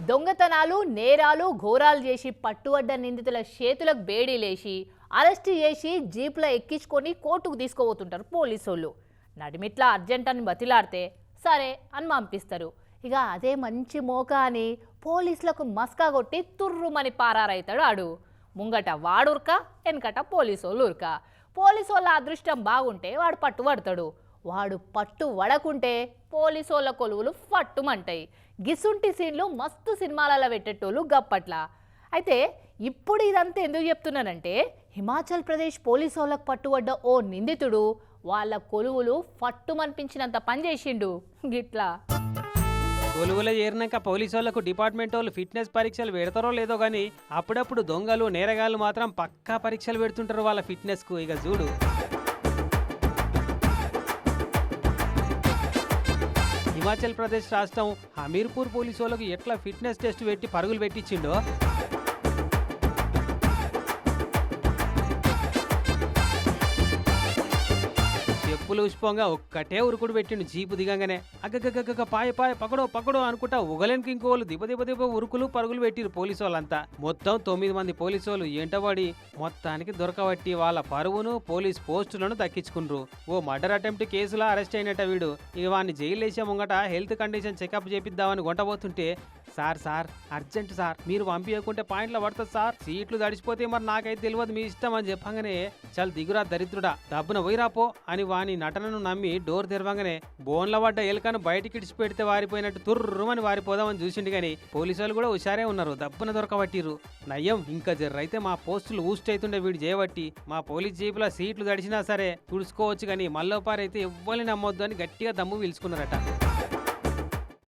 దొంగతనాలు నేరాలు ఘోరాలు చేసి పట్టుబడ్డ నిందితుల చేతులకు బేడీలేసి అరెస్ట్ చేసి జీప్లో ఎక్కించుకొని కోర్టుకు తీసుకుపోతుంటారు పోలీసోళ్ళు. నడిమిట్ల అర్జెంట్ అని బతిలాడితే సరే అని పంపిస్తారు. ఇక అదే మంచి మోకా అని పోలీసులకు మస్కా కొట్టి తుర్రుమని పారారైతాడు ఆడు. ముంగట వాడుర్క వెనకట పోలీసోళ్ళు ఉరక. పోలీసోళ్ళ అదృష్టం బాగుంటే వాడు పట్టుబడతాడు. వాడు పట్టు వడకుంటే పోలీసోళ్ళ కొలువులు ఫట్టుమంటాయి. గిసుంటి సీన్లు మస్తు సినిమాలలో పెట్టేటోళ్ళు గప్పట్లా. అయితే ఇప్పుడు ఇదంతా ఎందుకు చెప్తున్నానంటే హిమాచల్ ప్రదేశ్ పోలీసోళ్ళకు పట్టుబడ్డ ఓ నిందితుడు వాళ్ళ కొలువులు ఫట్టుమనిపించినంత పని చేసిండు. గిట్లా కొలువులో చేరినాక పోలీసు వాళ్ళకు డిపార్ట్మెంట్ వాళ్ళు ఫిట్నెస్ పరీక్షలు పెడతారో లేదో కానీ అప్పుడప్పుడు దొంగలు నేరగాళ్ళు మాత్రం పక్కా పరీక్షలు పెడుతుంటారు వాళ్ళ ఫిట్నెస్కు. ఇక చూడు, హిమాచల్ ప్రదేశ్ రాష్ట్రం హమీర్పూర్ పోలీసు వాళ్ళకు ఎట్లా ఫిట్నెస్ టెస్ట్ పెట్టి పరుగులు పెట్టించిండో. చెప్పులు ఉష్పంగా ఒక్కటే ఉరుకుడు పెట్టిండు జీపు దిగంగానే. అగ్గగగ్గ పాయ పాయ పకడో పకడో అనుకుంటా ఉగలేనికి ఇంకోళ్ళు దిబ ఉరుకులు పరుగులు పెట్టిరు పోలీసు వాళ్ళంతా. మొత్తం 9 మంది పోలీసు వాళ్ళు ఎంటబడి మొత్తానికి దొరకబట్టి వాళ్ళ పరువును పోలీస్ పోస్టులను దక్కించుకున్నారు. ఓ మర్డర్ అటెంప్ట్ కేసులో అరెస్ట్ అయినట్ట వీడు. ఇక వాడిని జైలు వేసే ముంగట హెల్త్ కండిషన్ చెకప్ చేపిద్దామని గొంటబోతుంటే, సార్ అర్జెంట్ సార్, మీరు పంపించకుంటే పాయింట్లో పడుతుంది సార్, సీట్లు తడిచిపోతే మరి నాకైతే తెలియదు, మీ ఇష్టం అని చెప్పగానే చాలా దిగురా దరిద్రుడా దబ్బున పోయిరాపో అని వాని నటనను నమ్మి డోర్ తెరవంగానే బోన్ల పడ్డ ఎలుకను బయటికి ఇడిచి పెడితే వారిపోయినట్టు తుర్రుమని వారిపోదామని చూసిండు. కానీ పోలీసు వాళ్ళు కూడా హుషారే ఉన్నారు, దబ్బున దొరకబట్టిరు. నయ్యం ఇంకా జర్రైతే మా పోస్టులు ఊస్ట్ అవుతుండే వీడు చేయబట్టి. మా పోలీస్ జీపులో సీట్లు తడిచినా సరే తుడుచుకోవచ్చు, కానీ మల్లోపారైతే ఎవ్వరిని నమ్మొద్దు అని గట్టిగా దమ్ము పిలుచుకున్నారట.